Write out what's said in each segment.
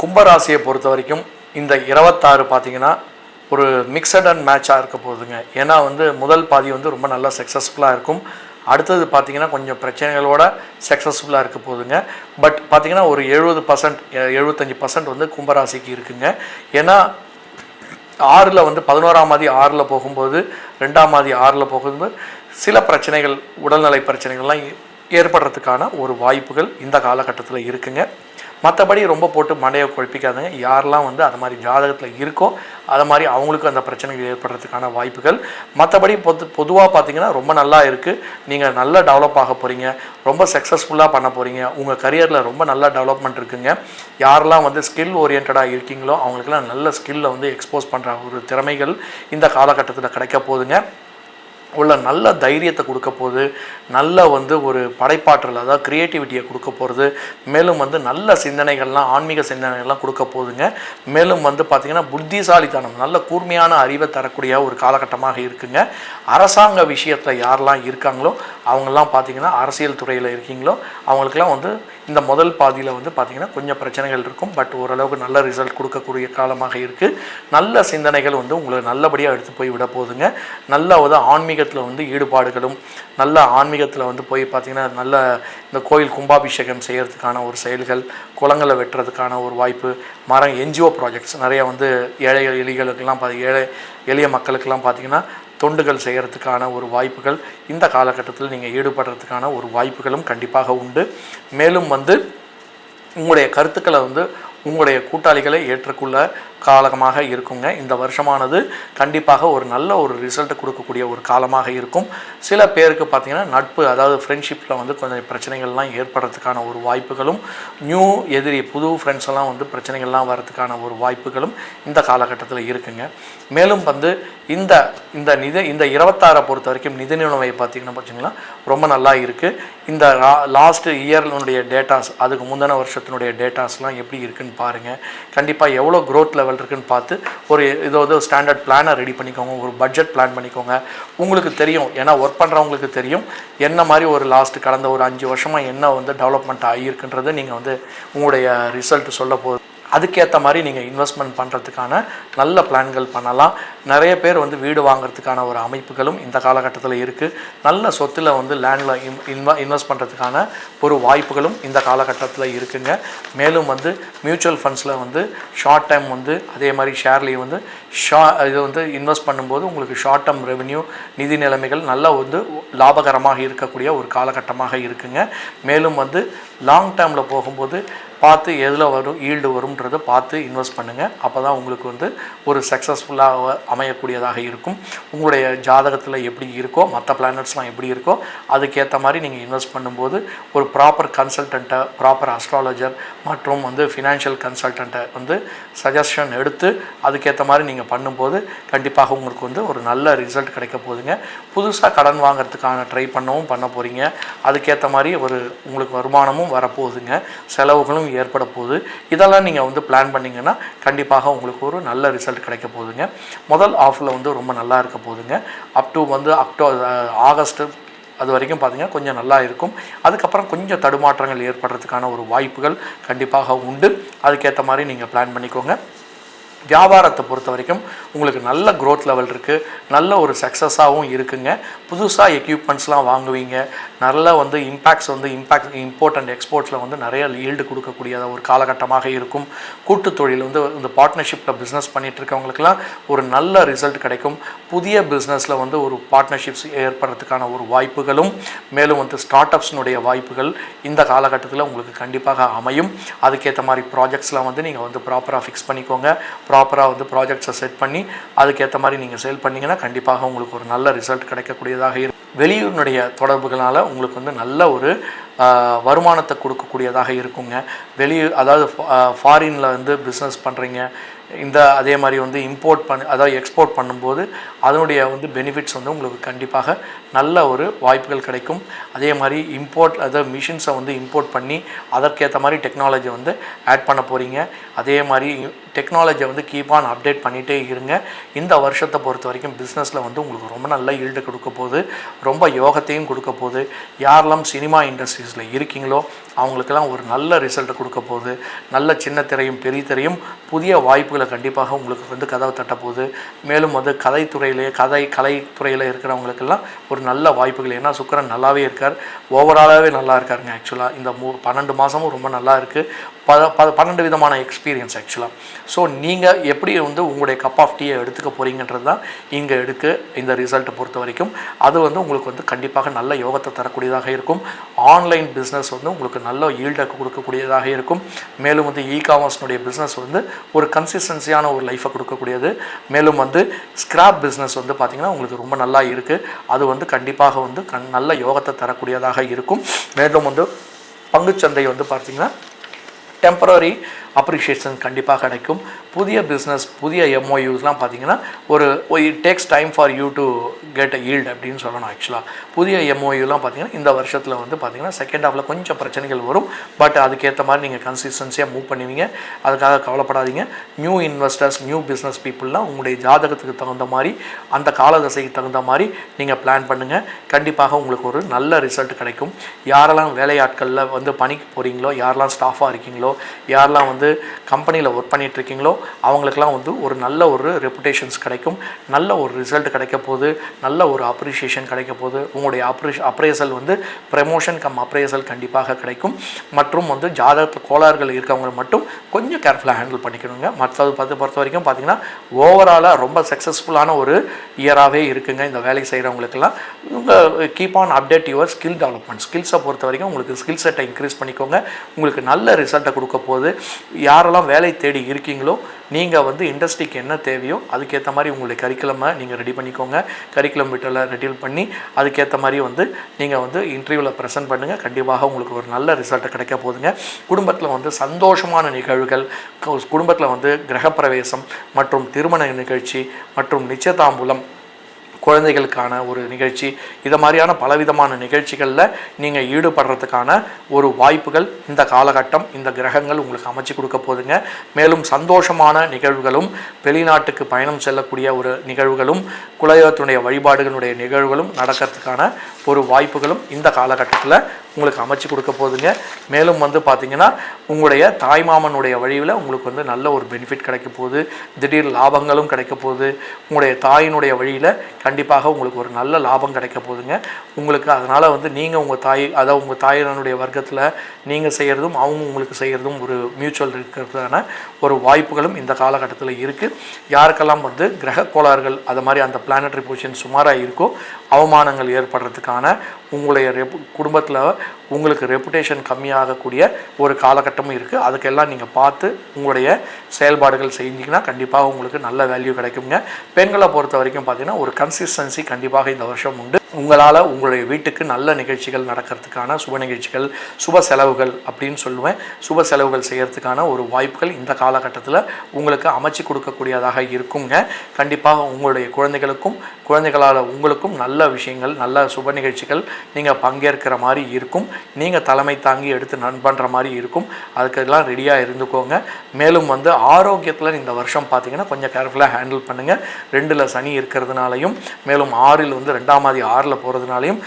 கும்பராசியை பொறுத்த வரைக்கும் இந்த 26 பார்த்தீங்கன்னா ஒரு மிக்சட் அண்ட் மேட்சாக இருக்க போகுதுங்க. ஏன்னா முதல் பாதி ரொம்ப நல்லா சக்ஸஸ்ஃபுல்லாக இருக்கும். அடுத்தது பார்த்திங்கன்னா கொஞ்சம் பிரச்சனைகளோட சக்ஸஸ்ஃபுல்லாக இருக்க போகுதுங்க. பட் பார்த்திங்கன்னா ஒரு 70% 75% கும்பராசிக்கு இருக்குங்க. ஏன்னா 6ல் 11ஆம் மாதி 6ல் போகும்போது 2ஆம் மாதி 6ல் போகும்போது சில பிரச்சனைகள், உடல்நிலை பிரச்சனைகள்லாம் ஏற்படுறதுக்கான ஒரு வாய்ப்புகள் இந்த காலகட்டத்தில் இருக்குங்க. மற்றபடி ரொம்ப போட்டு மண்டையை குழப்பிக்காதுங்க. யாரெல்லாம் அது மாதிரி ஜாதகத்தில் இருக்கோ அது மாதிரி அவங்களுக்கு அந்த பிரச்சனைகள் ஏற்படுறதுக்கான வாய்ப்புகள். மற்றபடி பொதுவாக பார்த்திங்கன்னா ரொம்ப நல்லா இருக்குது. நீங்கள் நல்லா டெவலப் ஆக போகிறீங்க, ரொம்ப சக்ஸஸ்ஃபுல்லாக பண்ண போகிறீங்க. உங்கள் கரியரில் ரொம்ப நல்ல டெவலப்மெண்ட் இருக்குங்க. யாரெல்லாம் ஸ்கில் ஓரியன்டாக இருக்கீங்களோ அவங்களுக்கெல்லாம் நல்ல ஸ்கில்லை எக்ஸ்போஸ் பண்ணுற ஒரு திறமைகள் இந்த காலகட்டத்தில் கிடைக்க போகுதுங்க. உள்ள நல்ல தைரியத்தை கொடுக்க போகுது, நல்ல ஒரு படைப்பாற்றல், அதாவது க்ரியேட்டிவிட்டியை கொடுக்க போகிறது. மேலும் நல்ல சிந்தனைகள்லாம், ஆன்மீக சிந்தனைகள்லாம் கொடுக்க போகுதுங்க. மேலும் பார்த்திங்கன்னா புத்திசாலித்தனம், நல்ல கூர்மையான அறிவை தரக்கூடிய ஒரு காலகட்டமாக இருக்குங்க. அரசாங்க விஷயத்தில் யாரெல்லாம் இருக்காங்களோ அவங்கெல்லாம் பார்த்திங்கன்னா அரசியல் துறையில் இருக்கீங்களோ அவங்களுக்கெல்லாம் இந்த முதல் பாதியில் பார்த்திங்கன்னா கொஞ்சம் பிரச்சனைகள் இருக்கும். பட் ஓரளவுக்கு நல்ல ரிசல்ட் கொடுக்கக்கூடிய காலமாக இருக்குது. நல்ல சிந்தனைகள் உங்களுக்கு நல்லபடியாக எடுத்து போய் விட போகுதுங்க. நல்ல ஆன்மீகத்தில் ஈடுபாடுகளும், நல்ல ஆன்மீகத்தில் போய் பார்த்திங்கன்னா நல்ல இந்த கோயில் கும்பாபிஷேகம் செய்கிறதுக்கான ஒரு செயல்கள், குளங்களை வெட்டுறதுக்கான ஒரு வாய்ப்பு, மரம் என்ஜிஓ ப்ராஜெக்ட்ஸ் நிறையா ஏழை எளிகளுக்கெல்லாம் எளிய மக்களுக்கெல்லாம் பார்த்திங்கன்னா தொண்டுகள் செய்கிறதுக்கான ஒரு வாய்ப்புகள் இந்த காலகட்டத்தில் நீங்கள் ஈடுபடுறதுக்கான ஒரு வாய்ப்புகளும் கண்டிப்பாக உண்டு. மேலும் உங்களுடைய கருத்துக்களை உங்களுடைய கூட்டாளிகளை ஏற்றுக்கொள்ள காலமாக இருக்குங்க. இந்த வருஷமானது கண்டிப்பாக ஒரு நல்ல ஒரு ரிசல்ட் கொடுக்கக்கூடிய ஒரு காலமாக இருக்கும். சில பேருக்கு பார்த்திங்கன்னா நட்பு, அதாவது ஃப்ரெண்ட்ஷிப்பில் கொஞ்சம் பிரச்சனைகள்லாம் ஏற்படுறதுக்கான ஒரு வாய்ப்புகளும், நியூ எதிரி புது ஃப்ரெண்ட்ஸ் எல்லாம் பிரச்சனைகள்லாம் வரதுக்கான ஒரு வாய்ப்புகளும் இந்த காலகட்டத்தில் இருக்குங்க. மேலும் இந்த இந்த 26 பொறுத்த வரைக்கும் நிதி நிலைமை பார்த்திங்கன்னா ரொம்ப நல்லா இருக்குது. இந்த லாஸ்ட் இயர்னுடைய டேட்டாஸ், அதுக்கு முந்தின வருஷத்தினுடைய டேட்டாஸ்லாம் எப்படி இருக்குன்னு பாருங்கள். கண்டிப்பாக எவ்வளோ க்ரோத் லெவல் இருக்குன்னு பார்த்து ஒரு ஸ்டாண்டர்ட் பிளானை ரெடி பண்ணிக்கோங்க, ஒரு பட்ஜெட் பிளான் பண்ணிக்கோங்க. உங்களுக்கு தெரியும், ஏன்னா ஒர்க் பண்ணுறவங்களுக்கு தெரியும் என்ன மாதிரி ஒரு கடந்த ஒரு 5 வருஷமாக என்ன டெவலப்மெண்ட் ஆகியிருக்குன்றது நீங்கள் உங்களுடைய ரிசல்ட் சொல்ல போகுது. அதுக்கேற்ற மாதிரி நீங்கள் இன்வெஸ்ட்மெண்ட் பண்ணுறதுக்கான நல்ல பிளான்கள் பண்ணலாம். நிறைய பேர் வீடு வாங்கிறதுக்கான ஒரு அமைப்புகளும் இந்த காலகட்டத்தில் இருக்குது. நல்ல சொத்தில் லேண்டில் இன்வெஸ்ட் பண்ணுறதுக்கான ஒரு வாய்ப்புகளும் இந்த காலகட்டத்தில் இருக்குங்க. மேலும் மியூச்சுவல் ஃபண்ட்ஸில் ஷார்ட் டைம் அதே மாதிரி ஷேர்லேயும் இது இன்வெஸ்ட் பண்ணும்போது உங்களுக்கு ஷார்ட் டேர்ம் ரெவென்யூ, நிதி நிலைமைகள் நல்லா லாபகரமாக இருக்கக்கூடிய ஒரு காலகட்டமாக இருக்குங்க. மேலும் லாங் டேர்மில் போகும்போது பார்த்து எதில் வரும் ஈல்டு வரும்ன்றதை பார்த்து இன்வெஸ்ட் பண்ணுங்கள். அப்போ தான் உங்களுக்கு ஒரு சக்ஸஸ்ஃபுல்லாக அமையக்கூடியதாக இருக்கும். உங்களுடைய ஜாதகத்தில் எப்படி இருக்கோ, மற்ற பிளானட்ஸ்லாம் எப்படி இருக்கோ அதுக்கேற்ற மாதிரி நீங்கள் இன்வெஸ்ட் பண்ணும்போது ஒரு ப்ராப்பர் கன்சல்டண்ட்டை, ப்ராப்பர் அஸ்ட்ராலஜர் மற்றும் ஃபினான்ஷியல் கன்சல்டண்ட்டை சஜஷன் எடுத்து அதுக்கேற்ற மாதிரி நீங்கள் பண்ணும்போது கண்டிப்பாக உங்களுக்கு ஒரு நல்ல ரிசல்ட் கிடைக்க போகுதுங்க. புதுசாக கடன் வாங்கிறதுக்கான ட்ரை பண்ண போகிறீங்க. அதுக்கேற்ற மாதிரி உங்களுக்கு வருமானமும் வரப்போகுதுங்க, செலவுகளும் ஏற்பட போகுது. இதெல்லாம் நீங்கள் பிளான் பண்ணிங்கன்னா கண்டிப்பாக உங்களுக்கு ஒரு நல்ல ரிசல்ட் கிடைக்க போகுதுங்க. முதல் ஆஃபில் ரொம்ப நல்லா இருக்க போகுதுங்க. அப் டு ஆகஸ்ட் அது வரைக்கும் பார்த்திங்கன்னா கொஞ்சம் நல்லா இருக்கும். அதுக்கப்புறம் கொஞ்சம் தடுமாற்றங்கள் ஏற்படுறதுக்கான ஒரு வாய்ப்புகள் கண்டிப்பாக உண்டு. அதுக்கேற்ற மாதிரி நீங்கள் பிளான் பண்ணிக்கோங்க. வியாபாரத்தை பொறுத்த வரைக்கும் உங்களுக்கு நல்ல க்ரோத் லெவல் இருக்குது, நல்ல ஒரு சக்ஸஸாகவும் இருக்குங்க. புதுசாக எக்யூப்மெண்ட்ஸ்லாம் வாங்குவீங்க. நல்ல இம்பேக்ட்ஸ் இம்போர்ட் அண்ட் எக்ஸ்போர்ட்ஸில் நிறைய ஈல்டு கொடுக்கக்கூடிய ஒரு காலகட்டமாக இருக்கும். கூட்டு தொழில் இந்த பார்ட்னர்ஷிப்பில் பிஸ்னஸ் பண்ணிகிட்டு இருக்கவங்களுக்கெல்லாம் ஒரு நல்ல ரிசல்ட் கிடைக்கும். புதிய பிஸ்னஸில் ஒரு பார்ட்னர்ஷிப்ஸ் ஏற்படுறதுக்கான ஒரு வாய்ப்புகளும், மேலும் ஸ்டார்ட் அப்ஸ்னுடைய வாய்ப்புகள் இந்த காலகட்டத்தில் உங்களுக்கு கண்டிப்பாக அமையும். அதுக்கேற்ற மாதிரி ப்ராஜெக்ட்ஸ்லாம் நீங்கள் ப்ராப்பராக ஃபிக்ஸ் பண்ணிக்கோங்க. ப்ராப்பராக ப்ராஜெக்ட்ஸை செட் பண்ணி அதுக்கேற்ற மாதிரி நீங்கள் சேல் பண்ணிங்கன்னா கண்டிப்பாக உங்களுக்கு ஒரு நல்ல ரிசல்ட் கிடைக்கக்கூடியதாக இருக்கும். வெளியூரினுடைய தொடர்புகளால் உங்களுக்கு நல்ல ஒரு வருமானத்தை கொடுக்கக்கூடியதாக இருக்குங்க. அதாவது ஃபாரினில் பிஸ்னஸ் பண்ணுறீங்க, இந்த அதே மாதிரி வந்து அதாவது எக்ஸ்போர்ட் பண்ணும்போது அதனுடைய வந்து பெனிஃபிட்ஸ் வந்து உங்களுக்கு கண்டிப்பாக நல்ல ஒரு வாய்ப்புகள் கிடைக்கும். அதே மாதிரி அதாவது மிஷின்ஸை வந்து இம்போர்ட் பண்ணி அதற்கேற்ற மாதிரி டெக்னாலஜி வந்து ஆட் பண்ண போகிறீங்க. அதே மாதிரி டெக்னாலஜியை வந்து கீப் ஆன் அப்டேட் பண்ணிகிட்டே இருங்க. இந்த வருஷத்தை பொறுத்த வரைக்கும் பிஸ்னஸில் வந்து உங்களுக்கு ரொம்ப நல்ல ஈல்டு கொடுக்க போகுது, ரொம்ப யோகத்தையும் கொடுக்க போகுது. யாரெல்லாம் சினிமா இண்டஸ்ட்ரீஸில் இருக்கீங்களோ அவங்களுக்கெல்லாம் ஒரு நல்ல ரிசல்ட் கொடுக்க போகுது. நல்ல சின்ன திரையும் பெரிய திரையும் புதிய வாய்ப்புகளை கண்டிப்பாக உங்களுக்கு வந்து கதவை தட்ட போகுது. மேலும் வந்து கலைத்துறையில் இருக்கிறவங்களுக்கெல்லாம் ஒரு நல்ல வாய்ப்புகள். ஏன்னா சுக்கிரன் நல்லாவே இருக்கார், ஓவராலாகவே நல்லா இருக்காருங்க. ஆக்சுவலாக இந்த 12 மாதமும் ரொம்ப நல்லா இருக்குது. 12 விதமான எக்ஸ்பீரியன்ஸ் ஆக்சுவலாக. ஸோ நீங்கள் எப்படி வந்து உங்களுடைய கப் ஆஃப் டீயை எடுத்துக்க போகிறீங்கன்றது தான் இங்கே இந்த ரிசல்ட்டை பொறுத்த வரைக்கும். அது வந்து உங்களுக்கு வந்து கண்டிப்பாக நல்ல யோகத்தை தரக்கூடியதாக இருக்கும். ஆன்லைன் பிஸ்னஸ் வந்து உங்களுக்கு நல்ல ஈல்டை கொடுக்கக்கூடியதாக இருக்கும். மேலும் வந்து காமர்ஸ்னுடைய பிஸ்னஸ் வந்து ஒரு கன்சிஸ்டன்சியான ஒரு லைஃப்பை கொடுக்கக்கூடியது. மேலும் வந்து ஸ்கிராப் பிஸ்னஸ் வந்து பார்த்திங்கன்னா உங்களுக்கு ரொம்ப நல்லா இருக்குது. அது வந்து கண்டிப்பாக வந்து நல்ல யோகத்தை தரக்கூடியதாக இருக்கும். மேலும் வந்து பங்குச்சந்தை வந்து பார்த்திங்கன்னா டெம்பரரி அப்ரிஷியேஷன் கண்டிப்பாக கிடைக்கும். புதிய பிஸ்னஸ் புதிய எம்ஓயூஸ்லாம் பார்த்திங்கன்னா it takes time for you to get a yield அப்படின்னு சொல்லணும். ஆக்சுவலாக புதிய எம்ஓயூலாம் பார்த்திங்கன்னா இந்த வருஷத்தில் வந்து பார்த்திங்கன்னா செகண்ட் ஹாஃபில் கொஞ்சம் பிரச்சனைகள் வரும். பட் அதுக்கேற்ற மாதிரி நீங்கள் கன்சிஸ்டன்சியாக மூவ் பண்ணுவீங்க. அதுக்காக கவலைப்படாதீங்க. நியூ இன்வெஸ்டர்ஸ் நியூ பிஸ்னஸ் பீப்புளெலாம் உங்களுடைய ஜாதகத்துக்கு தகுந்த மாதிரி அந்த காலதசைக்கு தகுந்த மாதிரி நீங்கள் பிளான் பண்ணுங்கள். கண்டிப்பாக உங்களுக்கு ஒரு நல்ல ரிசல்ட் கிடைக்கும். யாரெல்லாம் வேலையாட்களில் வந்து பணிக்கு போகிறீங்களோ, யாரெல்லாம் ஸ்டாஃபாக இருக்கீங்களோ, யாரெல்லாம் வந்து கம்பெனியில் ஒர்க் பண்ணிகிட்டு இருக்கீங்களோ அவங்களுக்கெல்லாம் வந்து ஒரு நல்ல ஒரு ரெப்புடேஷன்ஸ் கிடைக்கும். நல்ல ஒரு ரிசல்ட் கிடைக்க போகுது. நல்ல ஒரு அப்ரிஷியேஷன் கிடைக்க போகுது. உங்களுடைய அப்ரேசல் வந்து ப்ரமோஷன் அப்ரேசல் கண்டிப்பாக கிடைக்கும். மற்றும் வந்து ஜாதகத்தில் கோளாறுகள் இருக்கவங்க மட்டும் கொஞ்சம் கேர்ஃபுல்லாக ஹேண்டில் பண்ணிக்கணுங்க. மற்றது பொறுத்த வரைக்கும் பார்த்திங்கன்னா ஓவராலாக ரொம்ப சக்ஸஸ்ஃபுல்லான ஒரு இயராகவே இருக்குங்க இந்த வேலை செய்கிறவங்களுக்கெல்லாம். உங்கள் keep on update your skill development. ஸ்கில்ஸை பொறுத்த வரைக்கும் உங்களுக்கு ஸ்கில் செட்டை இன்க்ரீஸ் பண்ணிக்கோங்க. உங்களுக்கு நல்ல ரிசல்ட்டை கொடுக்க போகுது. யாரெல்லாம் வேலை தேடி இருக்கீங்களோ நீங்கள் வந்து இண்டஸ்ட்ரிக்கு என்ன தேவையோ அதுக்கேற்ற மாதிரி உங்களுடைய கரிக்குலமை நீங்கள் ரெடி பண்ணிக்கோங்க. கரிக்குலம் வீட்டில் ரெடி பண்ணி அதுக்கேற்ற மாதிரி வந்து நீங்கள் வந்து இன்டர்வியூவில் ப்ரெசென்ட் பண்ணுங்கள். கண்டிப்பாக உங்களுக்கு ஒரு நல்ல ரிசல்ட் கிடைக்க போகுதுங்க. குடும்பத்தில் வந்து சந்தோஷமான நிகழ்வுகள், குடும்பத்தில் வந்து கிரகப்பிரவேசம் மற்றும் திருமண நிகழ்ச்சி மற்றும் நிச்சயதாம்பூலம், குழந்தைகளுக்கான ஒரு நிகழ்ச்சி, இதை மாதிரியான பலவிதமான நிகழ்ச்சிகளில் நீங்கள் ஈடுபடுறதுக்கான ஒரு வாய்ப்புகள் இந்த காலகட்டம் இந்த கிரகங்கள் உங்களுக்கு அமைச்சு கொடுக்க போதுங்க. மேலும் சந்தோஷமான நிகழ்வுகளும், வெளிநாட்டுக்கு பயணம் செல்லக்கூடிய ஒரு நிகழ்வுகளும், குலதெய்வத்தினுடைய வழிபாடுகளுடைய நிகழ்வுகளும் நடக்கிறதுக்கான ஒரு வாய்ப்புகளும் இந்த காலகட்டத்தில் உங்களுக்கு அமைச்சு கொடுக்க போதுங்க. மேலும் வந்து பார்த்திங்கன்னா உங்களுடைய தாய்மாமனுடைய வழியில் உங்களுக்கு வந்து நல்ல ஒரு பெனிஃபிட் கிடைக்க போகுது. திடீர் லாபங்களும் கிடைக்க போகுது. உங்களுடைய தாயினுடைய வழியில் கண்டிப்பாக உங்களுக்கு ஒரு நல்ல லாபம் கிடைக்க போகுதுங்க. உங்களுக்கு அதனால் வந்து நீங்கள் உங்கள் தாயினுடைய வர்க்கத்தில் நீங்கள் செய்கிறதும் அவங்க உங்களுக்கு செய்கிறதும் ஒரு மியூச்சுவல் இருக்கிறதுக்கான ஒரு வாய்ப்புகளும் இந்த காலகட்டத்தில் இருக்குது. யாருக்கெல்லாம் வந்து கிரக கோளாறுகள் அது மாதிரி அந்த பிளானட்டரி பொசிஷன் சுமாராக இருக்கோ அவமானங்கள் ஏற்படுறதுக்கான உங்களுடைய குடும்பத்தில் உங்களுக்கு ரெப்புடேஷன் கம்மியாகக்கூடிய ஒரு காலகட்டமும் இருக்குது. அதுக்கெல்லாம் நீங்கள் பார்த்து உங்களுடைய செயல்பாடுகள் செஞ்சிங்கன்னா கண்டிப்பாக உங்களுக்கு நல்ல வேல்யூ கிடைக்குங்க. பெண்களை பொறுத்த வரைக்கும் பார்த்திங்கன்னா ஒரு கன்சிஸ்டன்சி கண்டிப்பாக இந்த வருஷம் உண்டு. உங்களால் உங்களுடைய வீட்டுக்கு நல்ல நிகழ்ச்சிகள் நடக்கிறதுக்கான சுப நிகழ்ச்சிகள், சுப செலவுகள் அப்படின்னு சொல்லுவேன், சுப செலவுகள் செய்கிறதுக்கான ஒரு வாய்ப்புகள் இந்த காலகட்டத்தில் உங்களுக்கு அமைச்சு கொடுக்கக்கூடியதாக இருக்குங்க. கண்டிப்பாக உங்களுடைய குழந்தைகளால் உங்களுக்கும் நல்ல விஷயங்கள், நல்ல சுப நிகழ்ச்சிகள் நீங்கள் பங்கேற்கிற மாதிரி இருக்கும். நீங்கள் தலைமை தாங்கி எடுத்து ரன் பண்ணுற மாதிரி இருக்கும். அதுக்கெல்லாம் ரெடியாக இருந்துக்கோங்க. மேலும் வந்து ஆரோக்கியத்தில் இந்த வருஷம் பார்த்திங்கன்னா கொஞ்சம் கேர்ஃபுல்லாக ஹேண்டில் பண்ணுங்கள். 2ல் சனி இருக்கிறதுனாலையும் மேலும் 6ல் வந்து 2ஆம் தேதி 6ல் போகிறதுனாலையும்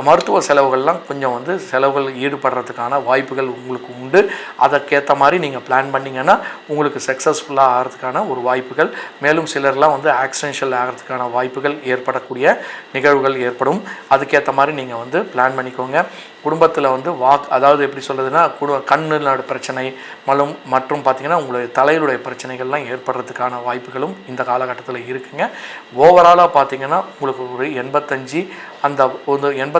மருத்துவ செலவுகள்லாம் கொஞ்சம் வந்து செலவுகள் ஈடுபடுறதுக்கான வாய்ப்புகள் உங்களுக்கு உண்டு. அதற்கேற்ற மாதிரி நீங்கள் பிளான் பண்ணிங்கன்னா உங்களுக்கு சக்ஸஸ்ஃபுல்லாக ஆகிறதுக்கான ஒரு வாய்ப்புகள். மேலும் சிலர்லாம் வந்து ஆக்சிடென்ஷியல் ஆகிறதுக்கான வாய்ப்புகள் ஏற்படக்கூடிய நிகழ்வுகள் ஏற்படும். அதுக்கேற்ற மாதிரி நீங்கள் வந்து பிளான் பண்ணிக்கோங்க. குடும்பத்தில் வந்து அதாவது எப்படி சொல்கிறதுனா கண்ணோட பிரச்சனை மற்றும் பார்த்திங்கன்னா உங்களுடைய தலையிலுடைய பிரச்சனைகள்லாம் ஏற்படுறதுக்கான வாய்ப்புகளும் இந்த காலகட்டத்தில் இருக்குங்க. ஓவராலாக பார்த்திங்கன்னா உங்களுக்கு ஒரு 85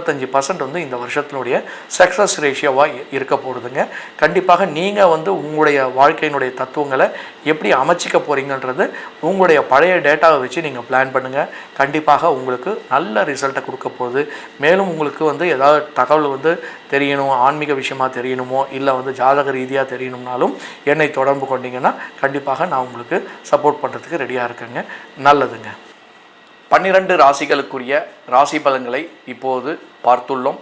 85% வந்து இந்த வருஷத்தினுடைய சக்ஸஸ் ரேஷியோவாக இருக்க போகுதுங்க. கண்டிப்பாக நீங்கள் வந்து உங்களுடைய வாழ்க்கையினுடைய தத்துவங்களை எப்படி அமைச்சிக்க போகிறீங்கன்றது உங்களுடைய பழைய டேட்டாவை வச்சு நீங்கள் பிளான் பண்ணுங்கள். கண்டிப்பாக உங்களுக்கு நல்ல ரிசல்ட்டை கொடுக்க போகுது. மேலும் உங்களுக்கு வந்து ஏதாவது தகவல் வந்து தெரியணும், ஆன்மீக விஷயமா தெரியணுமோ இல்லை வந்து ஜாதக ரீதியாக தெரியணும்னாலும் என்னை தொடர்பு கொண்டீங்கன்னா கண்டிப்பாக நான் உங்களுக்கு சப்போர்ட் பண்ணுறதுக்கு ரெடியாக இருக்கேங்க. நல்லதுங்க. 12 ராசிகளுக்குரிய ராசி பலன்களை இப்போது பார்த்துள்ளோம்.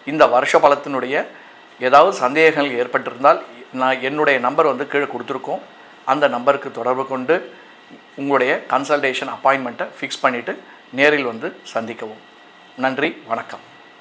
இந்த வருஷ பலத்தினுடைய ஏதாவது சந்தேகங்கள் ஏற்பட்டிருந்தால் நான் என்னுடைய நம்பர் வந்து கீழே கொடுத்துருக்கோம். அந்த நம்பருக்கு தொடர்பு கொண்டு உங்களுடைய கன்சல்டேஷன் அப்பாயின்மெண்ட்டை ஃபிக்ஸ் பண்ணிவிட்டு நேரில் வந்து சந்திக்கவும். நன்றி, வணக்கம்.